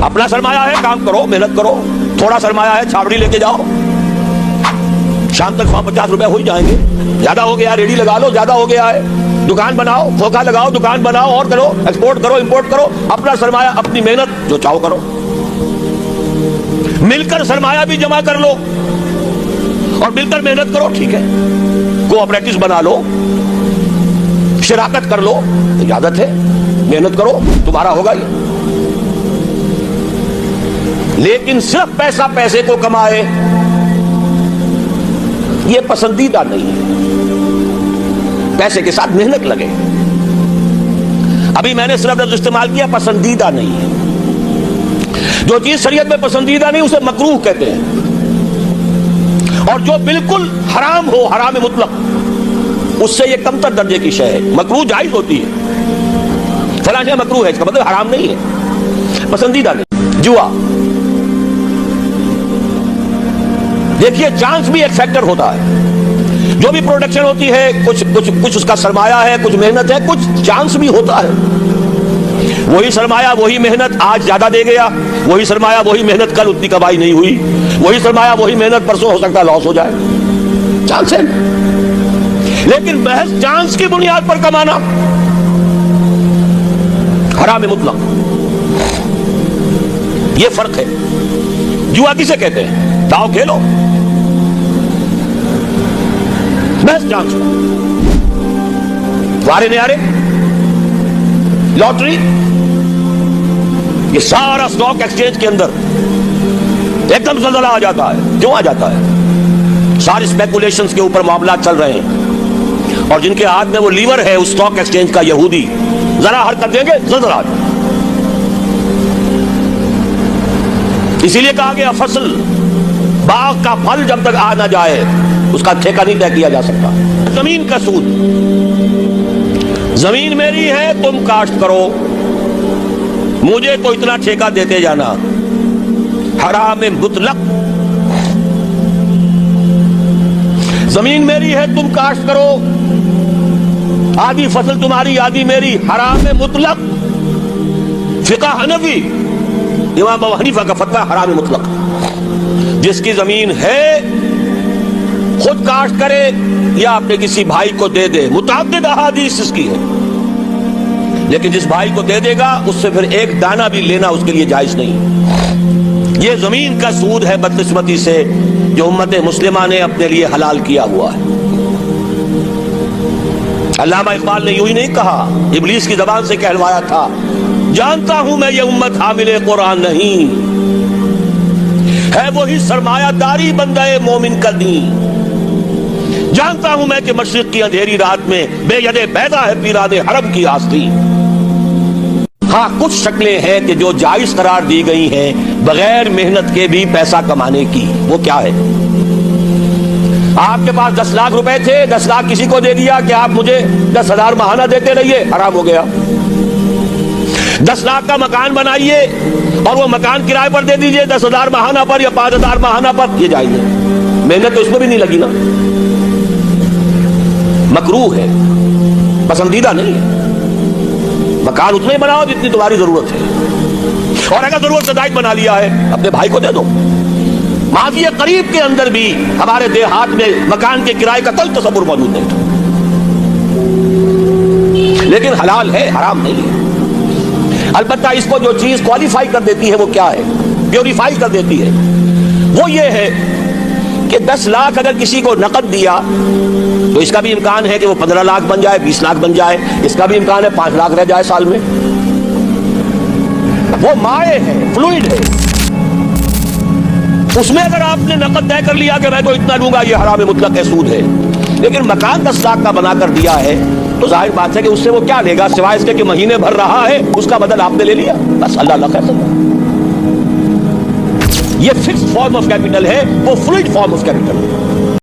اپنا سرمایہ ہے، کام کرو، محنت کرو. تھوڑا سرمایہ ہے، چھاوڑی لے کے جاؤ، شام تک 150 روپے ہو ہی جائیں گے. زیادہ ہو گیا ریڈی لگا لو، زیادہ ہو گیا ہے دکان بناؤ، کھوکھا لگاؤ، دکان بناؤ اور کرو، ایکسپورٹ کرو، امپورٹ کرو. اپنا سرمایہ، اپنی محنت جو چاہو کرو. مل کر سرمایہ بھی جمع کر لو اور مل کر محنت کرو، ٹھیک ہے. کوآپریٹس بنا لو، شراکت کر لو، اجازت ہے، محنت کرو، تمہارا ہوگا یہ. لیکن صرف پیسہ پیسے کو کمائے یہ پسندیدہ نہیں ہے. پیسے کے ساتھ محنت لگے. ابھی میں نے صرف لفظ استعمال کیا پسندیدہ نہیں ہے. جو چیز شریعت میں پسندیدہ نہیں اسے مکروہ کہتے ہیں. اور جو بالکل حرام ہو، حرام مطلق، اس سے یہ کمتر درجے کی شے ہے. مکروہ جائز ہوتی ہے، فلاں شے مکروہ ہے، اس کا مطلب حرام نہیں ہے، پسندیدہ نہیں. جوا، دیکھیے چانس بھی ایک فیکٹر ہوتا ہے. جو بھی پروڈکشن ہوتی ہے کچھ اس کا سرمایہ ہے، کچھ محنت ہے، کچھ چانس بھی ہوتا ہے. وہی سرمایہ وہی محنت آج زیادہ دے گیا، وہی سرمایہ وہی محنت کل اتنی کمائی نہیں ہوئی، وہی سرمایہ وہی محنت پرسوں ہو سکتا ہے لاس ہو جائے. چانس ہے. لیکن محض چانس کی بنیاد پر کمانا حرام مطلق. یہ فرق ہے. جوا کسے کہتے ہیں؟ داؤ کھیلو محض چانس. وارے نیارے، لاٹری، یہ سارا اسٹاک ایکسچینج کے اندر ایک دم زلزلہ آ جاتا ہے. کیوں آ جاتا ہے؟ سارے اسپیکولیشنز کے اوپر معاملات چل رہے ہیں اور جن کے ہاتھ میں وہ لیور ہے اس اسٹاک ایکسچینج کا، یہودی، ذرا حرکت دیں گے زلزلہ آ جائے. اسی لیے کہا گیا فصل، باغ کا پھل جب تک آ نہ جائے اس کا ٹھیکہ نہیں طے کیا جا سکتا. زمین کا سود، زمین میری ہے تم کاشت کرو، مجھے تو اتنا ٹھیکہ دیتے جانا، حرام مطلق. زمین میری ہے تم کاشت کرو، آدھی فصل تمہاری آدھی میری، حرام مطلق. فقہ حنفی، امام ابو حنیفہ کا فتویٰ حرام مطلق. جس کی زمین ہے خود کاشت کرے یا اپنے کسی بھائی کو دے دے. متعدد احادیث اس کی ہے. لیکن جس بھائی کو دے دے گا اس سے پھر ایک دانہ بھی لینا اس کے لیے جائز نہیں. یہ زمین کا سود ہے بدقسمتی سے جو امت مسلمہ نے اپنے لیے حلال کیا ہوا ہے. علامہ اقبال نے یوں ہی نہیں کہا، ابلیس کی زبان سے کہلوایا تھا، جانتا ہوں میں یہ امت حامل قرآن نہیں، ہے وہی سرمایہ داری بندہ مومن کا دین. جانتا ہوں میں کہ مشرق کی اندھیری رات میں بے ید بیضا ہے پیران حرم کی آستین. ہاں کچھ شکلیں ہیں کہ جو جائز قرار دی گئی ہیں بغیر محنت کے بھی پیسہ کمانے کی. وہ کیا ہے؟ آپ کے پاس 10 لاکھ روپے تھے، 10 لاکھ کسی کو دے دیا کہ آپ مجھے 10,000 ماہانہ دیتے رہیے، حرام ہو گیا. 10 لاکھ کا مکان بنائیے اور وہ مکان کرائے پر دے دیجئے 10,000 ماہانہ پر یا 5,000 ماہانہ پر، یہ جائز ہے. محنت تو اس میں بھی نہیں لگی نا. مکروہ ہے، پسندیدہ نہیں ہے. مکان اتنا ہی بناؤ جتنی تمہاری ضرورت ہے، اور اگر ضرورت سے زائد بنا لیا ہے اپنے بھائی کو دے دو. ماضی قریب کے اندر بھی ہمارے دیہات میں مکان کے کرائے کا کوئی تصور موجود نہیں تھا. لیکن حلال ہے، حرام نہیں ہے. البتہ اس کو جو چیز کوالیفائی کر دیتی ہے وہ کیا ہے، پیوریفائی کر دیتی ہے، وہ یہ ہے کہ 10 لاکھ اگر کسی کو نقد دیا تو اس کا بھی امکان ہے کہ وہ 15 لاکھ بن جائے، 20 لاکھ بن جائے. اس کا بھی امکان ہے 5 لاکھ رہ جائے سال میں. وہ مائع ہے، فلوئڈ ہے. اس میں اگر آپ نے نقد طے کر لیا کہ میں تو اتنا لوں گا، یہ حرام مطلق ہے، سود ہے. لیکن مکان 10 لاکھ کا بنا کر دیا ہے تو ظاہر بات ہے کہ اس سے وہ کیا لے گا سوائے اس کے کہ مہینے بھر رہا ہے، اس کا بدل آپ نے لے لیا، بس. اللہ اللہ خیر سکتا. یہ فکس فارم آف کیپٹل ہے، وہ فلوئڈ فارم آف کیپٹل ہے.